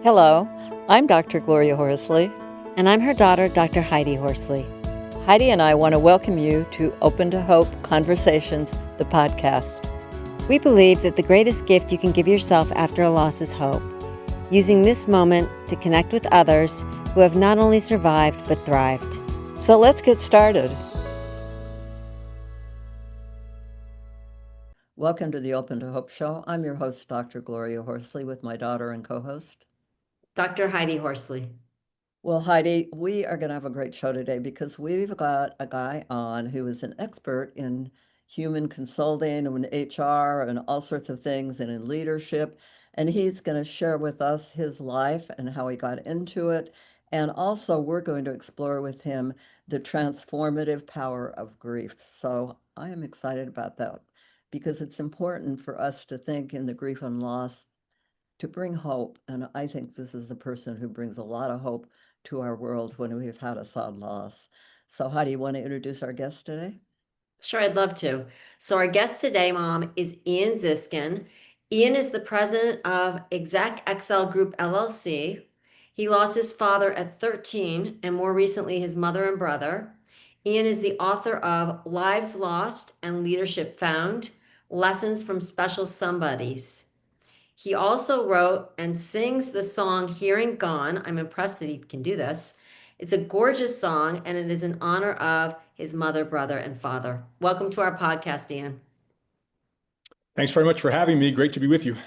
Hello, I'm Dr. Gloria Horsley. And I'm her daughter, Dr. Heidi Horsley. Heidi and I want to welcome you to Open to Hope Conversations, the podcast. We believe that the greatest gift you can give yourself after a loss is hope, using this moment to connect with others who have not only survived but thrived. So let's get started. Welcome to the Open to Hope Show. I'm your host, Dr. Gloria Horsley, with my daughter and co-host, Dr. Heidi Horsley. Well, Heidi, we are going to have a great show today because we've got a guy on who is an expert in human consulting and HR and all sorts of things and in leadership. And he's going to share with us his life and how he got into it. And also, we're going to explore with him the transformative power of grief. So I am excited about that because it's important for us to think in the grief and loss to bring hope. And I think this is a person who brings a lot of hope to our world when we've had a sad loss. So how do you want to introduce our guest today? Sure, I'd love to. So our guest today, Mom, is Ian Ziskin. Ian is the president of Exec Excel Group LLC. He lost his father at 13 and more recently his mother and brother. Ian is the author of Lives Lost and Leadership Found, Lessons from Special Somebodies. He also wrote and sings the song Hearing Gone. I'm impressed that he can do this. It's a gorgeous song, and it is in honor of his mother, brother, and father. Welcome to our podcast, Ian. Thanks very much for having me. Great to be with you.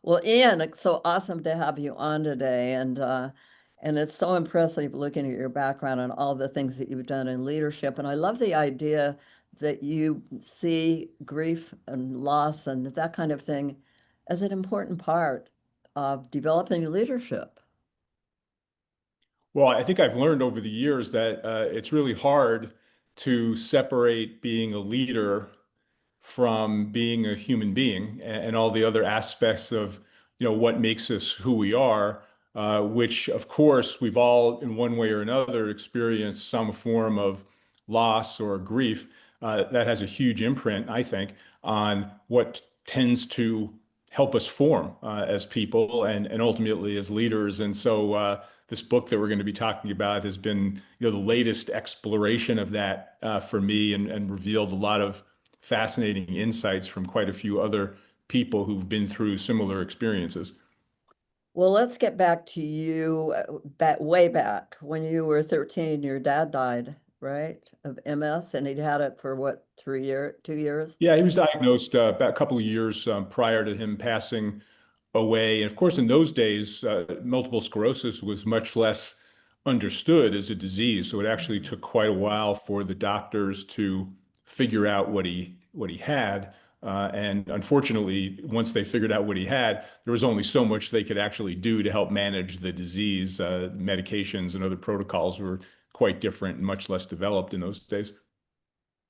Well, Ian, it's so awesome to have you on today. And it's so impressive looking at your background and all the things that you've done in leadership. And I love the idea that you see grief and loss and that kind of thing as an important part of developing leadership. Well, I think I've learned over the years that it's really hard to separate being a leader from being a human being and all the other aspects of, what makes us who we are, which of course we've all in one way or another experienced some form of loss or grief that has a huge imprint, I think, on what tends to help us form as people and ultimately as leaders. And so this book that we're going to be talking about has been, the latest exploration of that for me and revealed a lot of fascinating insights from quite a few other people who've been through similar experiences. Well, let's get back to you way back when you were 13, your dad died, right, of MS, and he'd had it for what, 2 years? Yeah, he was diagnosed about a couple of years prior to him passing away. And of course, in those days, multiple sclerosis was much less understood as a disease. So it actually took quite a while for the doctors to figure out what he had. And unfortunately, once they figured out what he had, there was only so much they could actually do to help manage the disease. Medications and other protocols were quite different and much less developed in those days.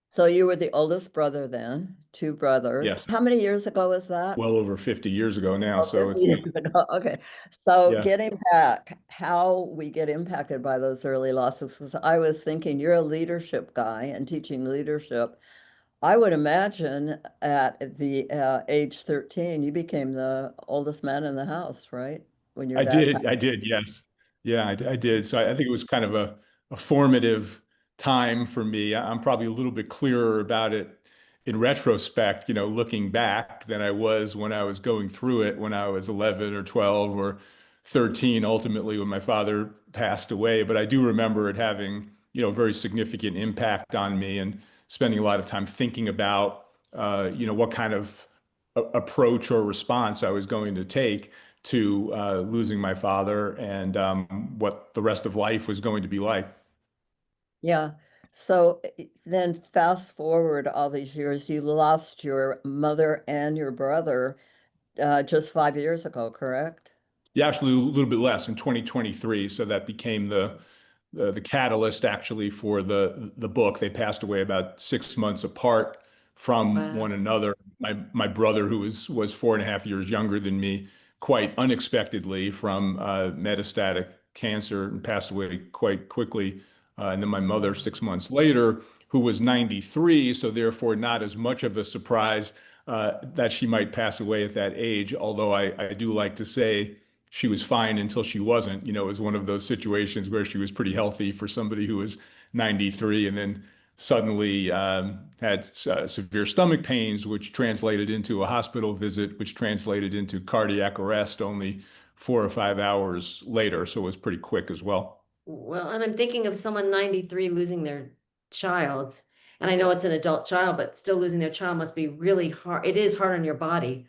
So you were the oldest brother then, two brothers. Yes, How many years ago was that? well over 50 years ago now. Oh, So 50 it's, years ago. Okay. So yeah. getting back, how we get impacted by those early losses, because I was thinking you're a leadership guy and teaching leadership. I would imagine at the age 13, you became the oldest man in the house, right? When your dad passed. I did, yes. Yeah, I did. So I think it was kind of a formative time for me. I'm probably a little bit clearer about it in retrospect, looking back than I was when I was going through it when I was 11 or 12 or 13, ultimately when my father passed away. But I do remember it having, a very significant impact on me and spending a lot of time thinking about, what kind of approach or response I was going to take to losing my father and what the rest of life was going to be like. Yeah. So then fast forward all these years, you lost your mother and your brother just 5 years ago, correct? Yeah, actually a little bit less in 2023. So that became the catalyst actually for the book. They passed away about 6 months apart from Wow. one another. My brother, who was 4.5 years younger than me, quite unexpectedly from metastatic cancer and passed away quite quickly. And then my mother 6 months later, who was 93, so therefore not as much of a surprise that she might pass away at that age. Although I do like to say she was fine until she wasn't. It was one of those situations where she was pretty healthy for somebody who was 93 and then suddenly had severe stomach pains, which translated into a hospital visit, which translated into cardiac arrest only 4 or 5 hours later. So it was pretty quick as well. Well, and I'm thinking of someone 93 losing their child. And I know it's an adult child, but still losing their child must be really hard. It is hard on your body.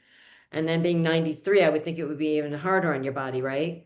And then being 93, I would think it would be even harder on your body, right?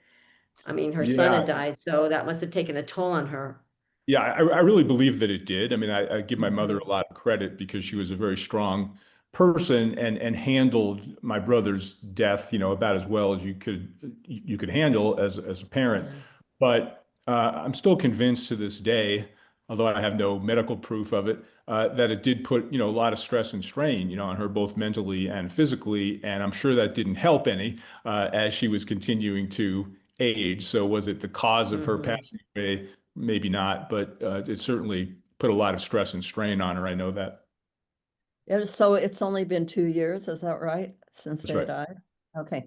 I mean, her son had Yeah, died, so that must have taken a toll on her. yeah, I really believe that it did. I mean, I give my mother Mhm. a lot of credit because she was a very strong person and handled my brother's death, about as well as you could handle as a parent. Yeah. But I'm still convinced to this day, although I have no medical proof of it, that it did put, a lot of stress and strain, on her both mentally and physically. And I'm sure that didn't help any as she was continuing to age. So was it the cause of her Mhm. passing away? Maybe not, but it certainly put a lot of stress and strain on her. I know that. Yeah, so it's only been 2 years, is that right? Since That's they right. died? Okay.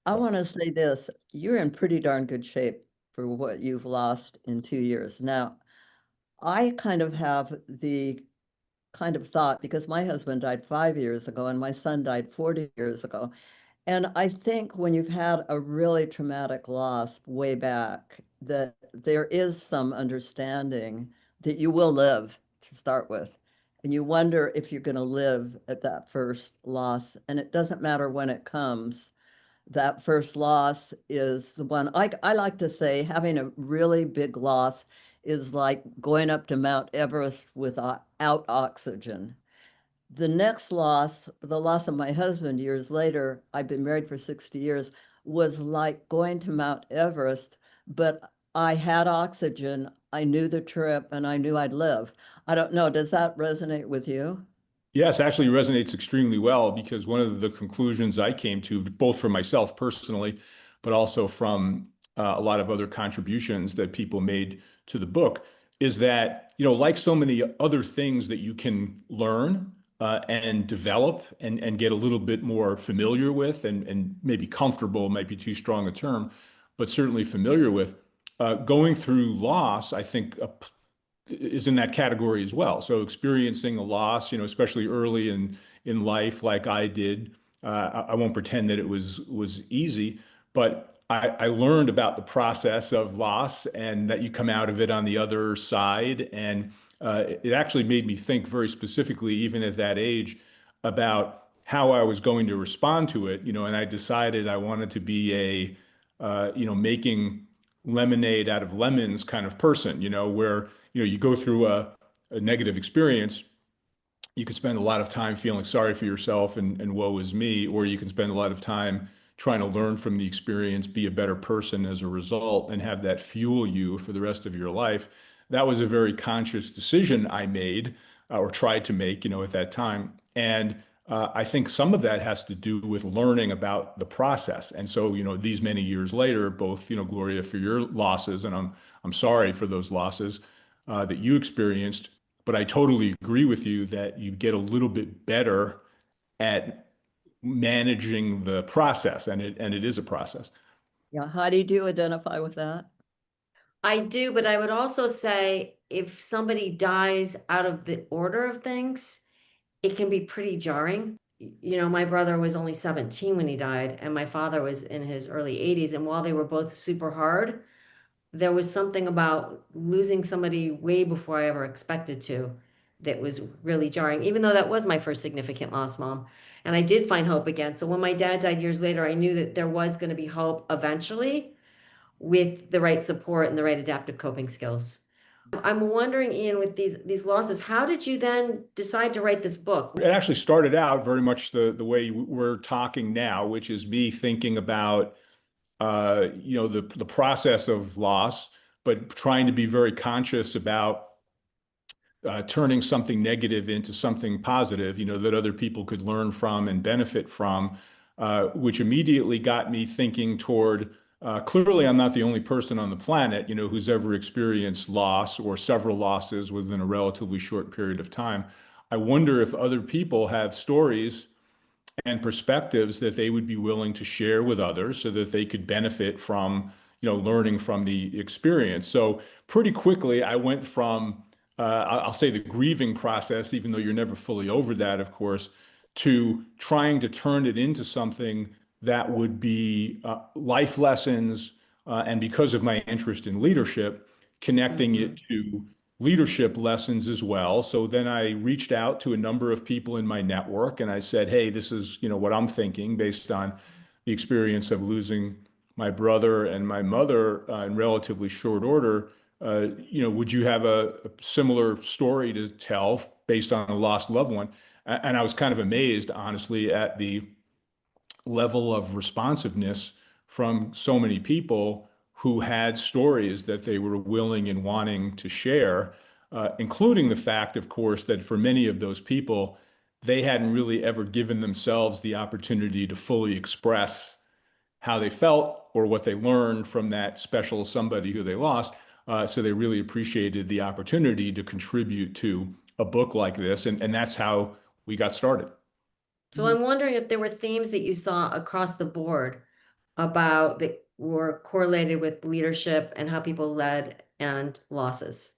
I want to say this, you're in pretty darn good shape for what you've lost in 2 years. Now, I kind of have the kind of thought, because my husband died 5 years ago and my son died 40 years ago. And I think when you've had a really traumatic loss way back, that there is some understanding that you will live to start with. And you wonder if you're going to live at that first loss. And it doesn't matter when it comes. That first loss is the one I like to say having a really big loss is like going up to Mount Everest without oxygen. The next loss, the loss of my husband years later, I've been married for 60 years, was like going to Mount Everest, but I had oxygen. I knew the trip and I knew I'd live. I don't know. Does that resonate with you? Yes, actually resonates extremely well because one of the conclusions I came to, both for myself personally, but also from a lot of other contributions that people made to the book, is that, like so many other things that you can learn and develop and get a little bit more familiar with and maybe comfortable might be too strong a term, but certainly familiar with, going through loss, I think is in that category as well. So experiencing a loss, especially early in life, like I did, I won't pretend that it was easy, but I learned about the process of loss and that you come out of it on the other side. And it actually made me think very specifically, even at that age, about how I was going to respond to it. And I decided I wanted to be making lemonade out of lemons kind of person, where you go through a negative experience, you can spend a lot of time feeling sorry for yourself and woe is me, or you can spend a lot of time trying to learn from the experience, be a better person as a result, and have that fuel you for the rest of your life. That was a very conscious decision I made or tried to make, at that time. And I think some of that has to do with learning about the process. And so, these many years later, both, Gloria, for your losses, and I'm sorry for those losses that you experienced, but I totally agree with you that you get a little bit better at managing the process, and it is a process. Yeah. How do you identify with that? I do, but I would also say if somebody dies out of the order of things, it can be pretty jarring. My brother was only 17 when he died, and my father was in his early 80s. And while they were both super hard, there was something about losing somebody way before I ever expected to that was really jarring, even though that was my first significant loss, Mom. And I did find hope again. So when my dad died years later, I knew that there was going to be hope eventually with the right support and the right adaptive coping skills. I'm wondering, Ian, with these losses, how did you then decide to write this book? It actually started out very much the way we're talking now, which is me thinking about the process of loss, but trying to be very conscious about turning something negative into something positive, that other people could learn from and benefit from, which immediately got me thinking toward, clearly I'm not the only person on the planet, who's ever experienced loss or several losses within a relatively short period of time. I wonder if other people have stories and perspectives that they would be willing to share with others so that they could benefit from, learning from the experience. So pretty quickly, I went from, I'll say the grieving process, even though you're never fully over that, of course, to trying to turn it into something that would be life lessons. And because of my interest in leadership, connecting Mhm. it to leadership lessons as well. So then I reached out to a number of people in my network and I said, hey, this is, what I'm thinking based on the experience of losing my brother and my mother in relatively short order. Would you have a similar story to tell based on a lost loved one? And I was kind of amazed, honestly, at the level of responsiveness from so many people who had stories that they were willing and wanting to share, including the fact, of course, that for many of those people, they hadn't really ever given themselves the opportunity to fully express how they felt or what they learned from that special somebody who they lost. So they really appreciated the opportunity to contribute to a book like this. And that's how we got started. So I'm wondering if there were themes that you saw across the board about that were correlated with leadership and how people led and losses.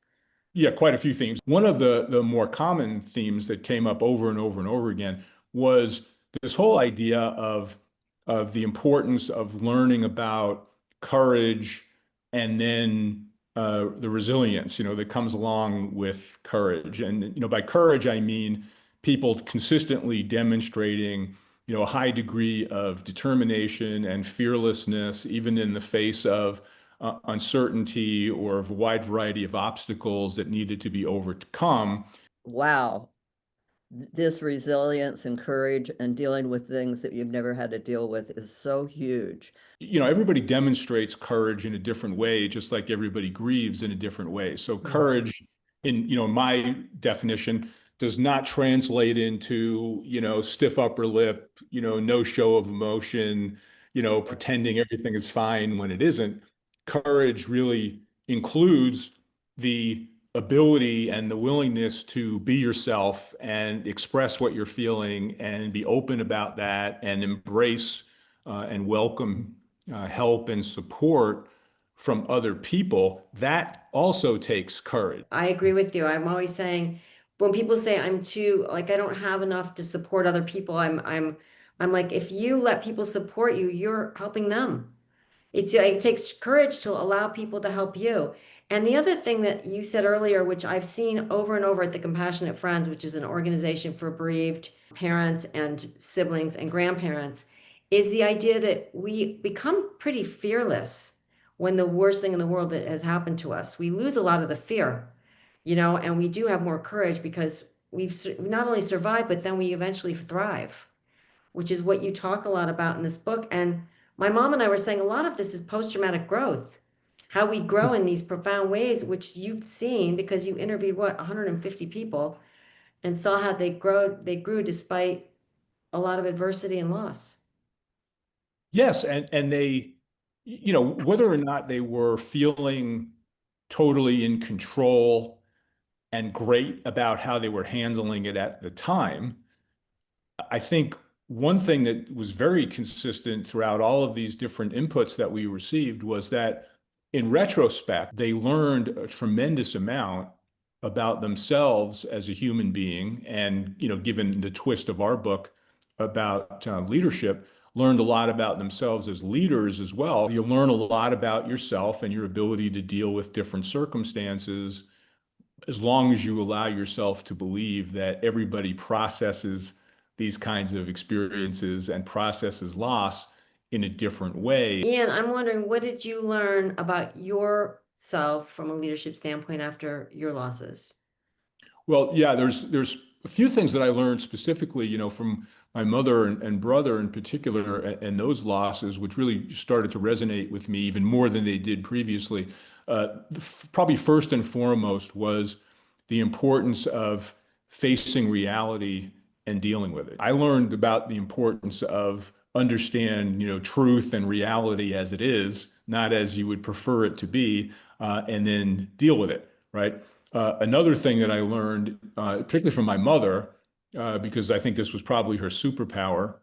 Yeah, quite a few themes. One of the more common themes that came up over and over and over again was this whole idea of the importance of learning about courage and then the resilience, that comes along with courage. And by courage, I mean people consistently demonstrating, a high degree of determination and fearlessness, even in the face of uncertainty or a wide variety of obstacles that needed to be overcome. Wow. This resilience and courage and dealing with things that you've never had to deal with is so huge. Everybody demonstrates courage in a different way, just like everybody grieves in a different way. So courage, in my definition, does not translate into, stiff upper lip, no show of emotion, pretending everything is fine when it isn't. Courage really includes the ability and the willingness to be yourself and express what you're feeling and be open about that and embrace and welcome help and support from other people. That also takes courage. I agree with you. I'm always saying when people say I'm too like I don't have enough to support other people, I'm like if you let people support you, you're helping them. It takes courage to allow people to help you. And the other thing that you said earlier, which I've seen over and over at the Compassionate Friends, which is an organization for bereaved parents and siblings and grandparents, is the idea that we become pretty fearless when the worst thing in the world that has happened to us. We lose a lot of the fear, and we do have more courage because we've not only survived, but then we eventually thrive, which is what you talk a lot about in this book. And my mom and I were saying a lot of this is post-traumatic growth, how we grow in these profound ways, which you've seen because you interviewed 150 people and saw how they grew despite a lot of adversity and loss. Yes, and they, whether or not they were feeling totally in control and great about how they were handling it at the time, I think one thing that was very consistent throughout all of these different inputs that we received was that in retrospect, they learned a tremendous amount about themselves as a human being. And, given the twist of our book about leadership, learned a lot about themselves as leaders as well. You learn a lot about yourself and your ability to deal with different circumstances as long as you allow yourself to believe that everybody processes these kinds of experiences and processes loss in a different way. Ian, I'm wondering, what did you learn about yourself from a leadership standpoint after your losses? Well, yeah, there's a few things that I learned specifically, from my mother and brother in particular, and those losses, which really started to resonate with me even more than they did previously. Probably first and foremost was the importance of facing reality and dealing with it. I learned about the importance of understand, truth and reality as it is, not as you would prefer it to be, and then deal with it, right? Another thing that I learned, particularly from my mother, because I think this was probably her superpower,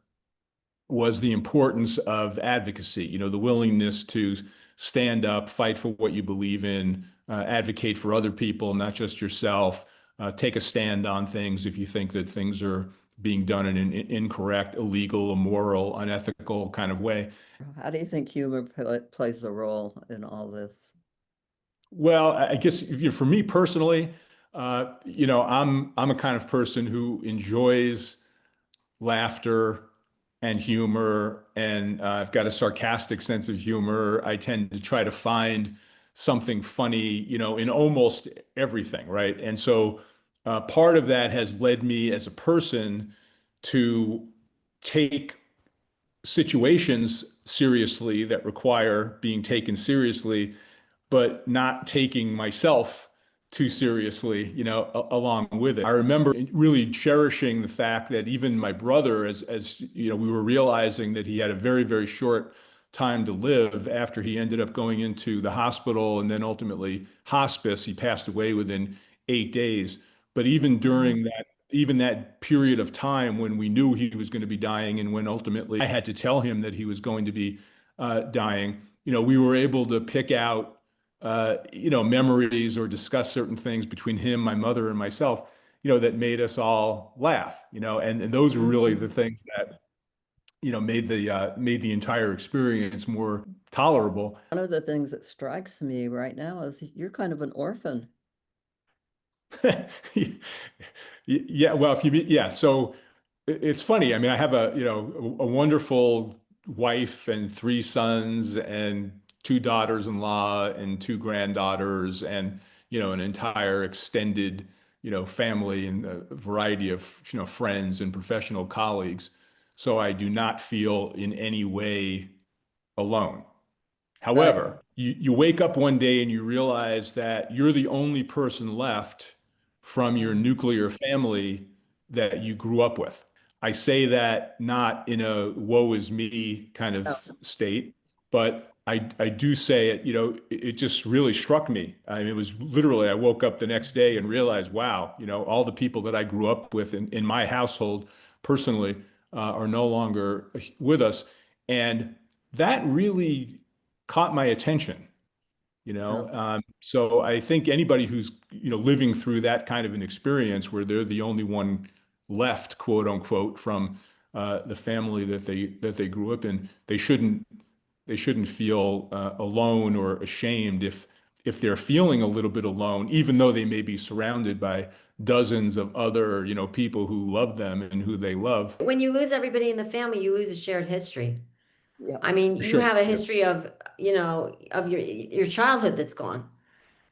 was the importance of advocacy, the willingness to stand up, fight for what you believe in, advocate for other people, not just yourself, take a stand on things if you think that things are being done in an incorrect, illegal, immoral, unethical kind of way. How do you think humor plays a role in all this? Well, I guess for me personally, I'm a kind of person who enjoys laughter and humor, and I've got a sarcastic sense of humor. I tend to try to find something funny, in almost everything, right? And so part of that has led me as a person to take situations seriously that require being taken seriously, but not taking myself too seriously, along with it. I remember really cherishing the fact that even my brother, as we were realizing that he had a very, very short time to live after he ended up going into the hospital and then ultimately hospice. He passed away within 8 days. But even that period of time when we knew he was going to be dying and when ultimately I had to tell him that he was going to be dying, we were able to pick out memories or discuss certain things between him, my mother, and myself, that made us all laugh, and those were really the things that, made the entire experience more tolerable. One of the things that strikes me right now is you're kind of an orphan. Yeah, well, yeah, so it's funny. I mean, I have a wonderful wife and three sons and two daughters-in-law and two granddaughters and, an entire extended, family and a variety of, friends and professional colleagues. So I do not feel in any way alone. Right. However, you wake up one day and you realize that you're the only person left from your nuclear family that you grew up with. I say that not in a woe is me kind Oh, of state, but I do say it, it just really struck me. I mean, it was literally, I woke up the next day and realized, wow, all the people that I grew up with in my household personally are no longer with us. And that really caught my attention, no. So I think anybody who's, living through that kind of an experience where they're the only one left, quote unquote, from the family that they grew up in, they shouldn't feel alone or ashamed if they're feeling a little bit alone, even though they may be surrounded by dozens of other, people who love them and who they love. When you lose everybody in the family, you lose a shared history. Yeah. I mean, you Sure. have a Yeah. history of your childhood that's gone.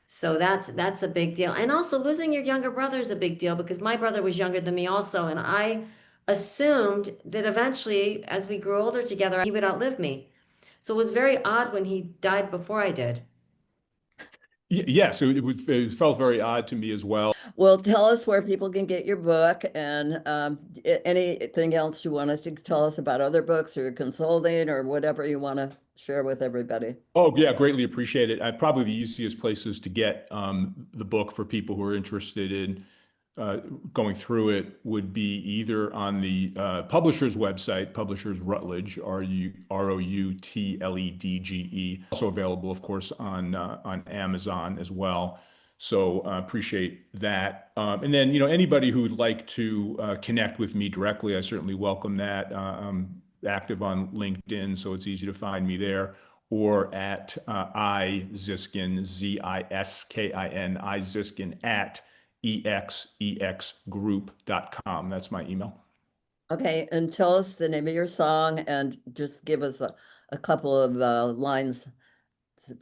So that's a big deal. And also losing your younger brother is a big deal because my brother was younger than me also, and I assumed that eventually, as we grew older together, he would outlive me. So it was very odd when he died before I did. Yes, it felt very odd to me as well. Well, tell us where people can get your book and anything else you want us to tell us about other books or consulting or whatever you want to share with everybody. Oh, yeah, greatly appreciate it. Probably the easiest places to get the book for people who are interested in uh, going through it would be either on the publisher's website, Publishers Routledge, Routledge. Also available, of course, on Amazon as well. So appreciate that. And then, anybody who would like to connect with me directly, I certainly welcome that. I'm active on LinkedIn, so it's easy to find me there, or at Ziskin, Ziskin, Ziskin at exexgroup.com. That's my email. Okay, and tell us the name of your song and just give us a couple of lines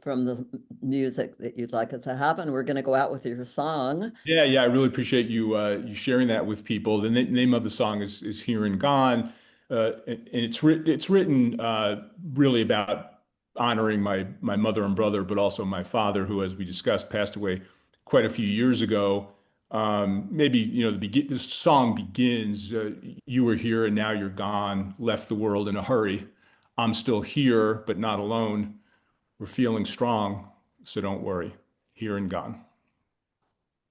from the music that you'd like us to have, and we're going to go out with your song. Yeah, yeah, I really appreciate you sharing that with people. The name of the song is Here and Gone, and it's written really about honoring my mother and brother, but also my father, who, as we discussed, passed away quite a few years ago. Maybe this song begins, "You were here and now you're gone, left the world in a hurry. I'm still here, but not alone. We're feeling strong, so don't worry. Here and gone."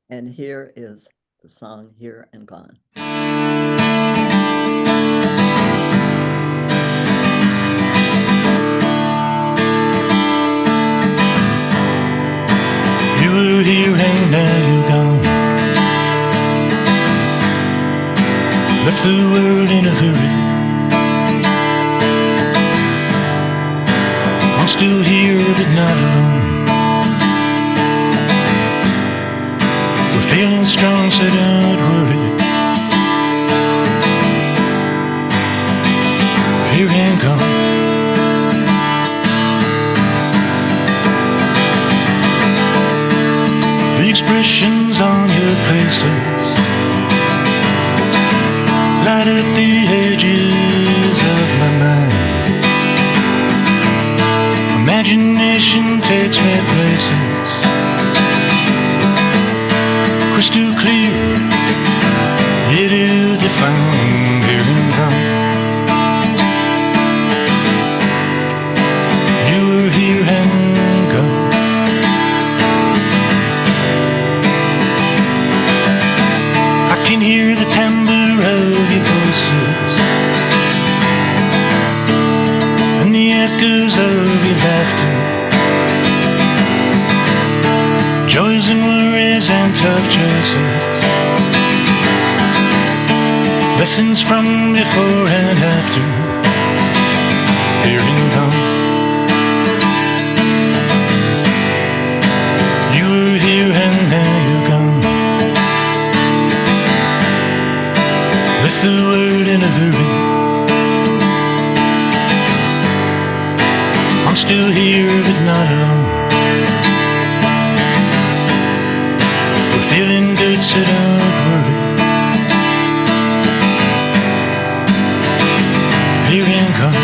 And here is the song Here and Gone. were here and now you're gone. Left the world in a hurry. I'm still here but not alone. We're feeling strong, so don't worry. Here and gone. The expressions on your faces light up the edges of my mind. Imagination takes me places crystal clear, yet ill-defined. Here and gone. You were here and gone. I can hear the timbre of your voices and the echoes of your laughter, joys and worries and tough choices, lessons from before and after. Here and gone. You were here and now you're gone. Left the world in a hurry. I'm still here but not alone. We're feeling good, so don't worry. Here and gone.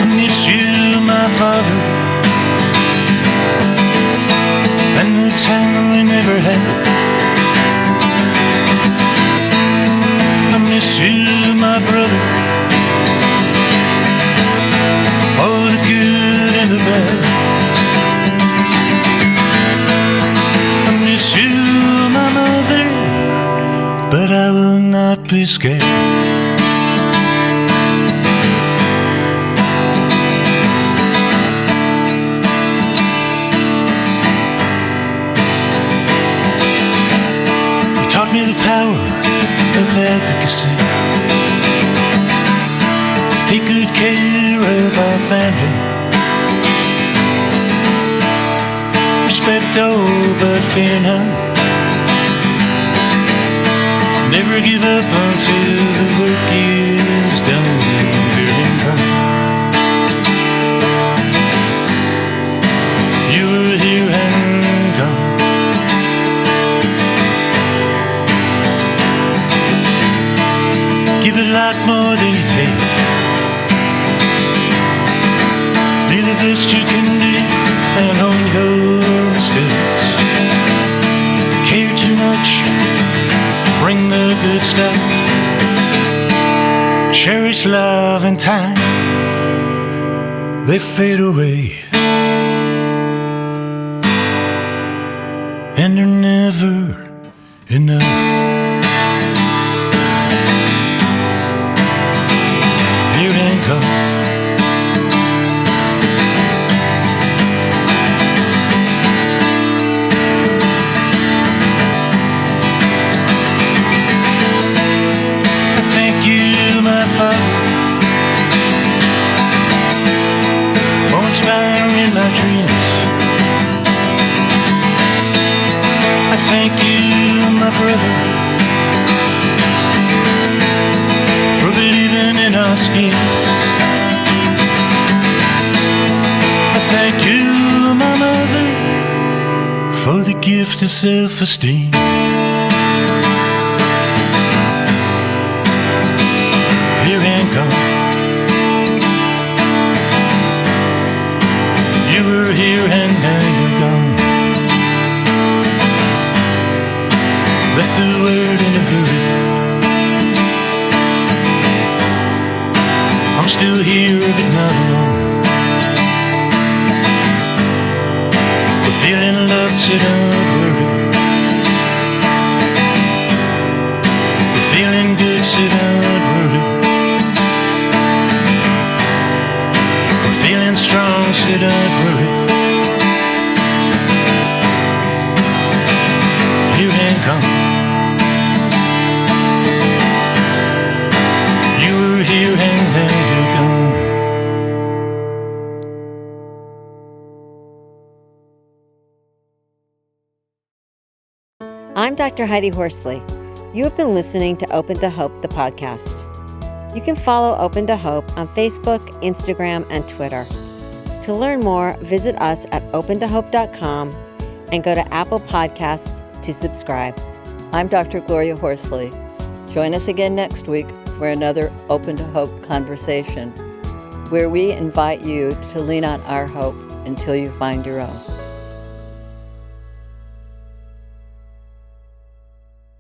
I miss you, my father, and the time we never had. I miss you, my brother, all the good and the bad. I miss you, my mother, but I will not be scared. You taught me the power of advocacy, to take good care of our family, respect all but fear none, never give up until the work is done. Here and gone. You were here and gone. Give a lot more than you take. Be the best you can be and own your mistakes. Care too much, bring the good stuff. Cherish love and time, they fade away, and they're never enough. Here and gone. I thank you, my father, for inspiring my dreams. I thank you, my brother, for believing in our schemes. I thank you, my mother, for the gift of self-esteem. Here and gone. You were here and now you're gone. Left the world in a hurry. I'm still here but not alone. We're feeling loved, so don't worry. We're feeling good, so don't worry. I'm Dr. Heidi Horsley. You have been listening to Open to Hope, the podcast. You can follow Open to Hope on Facebook, Instagram, and Twitter. To learn more, visit us at opentohope.com and go to Apple Podcasts to subscribe. I'm Dr. Gloria Horsley. Join us again next week for another Open to Hope conversation, where we invite you to lean on our hope until you find your own.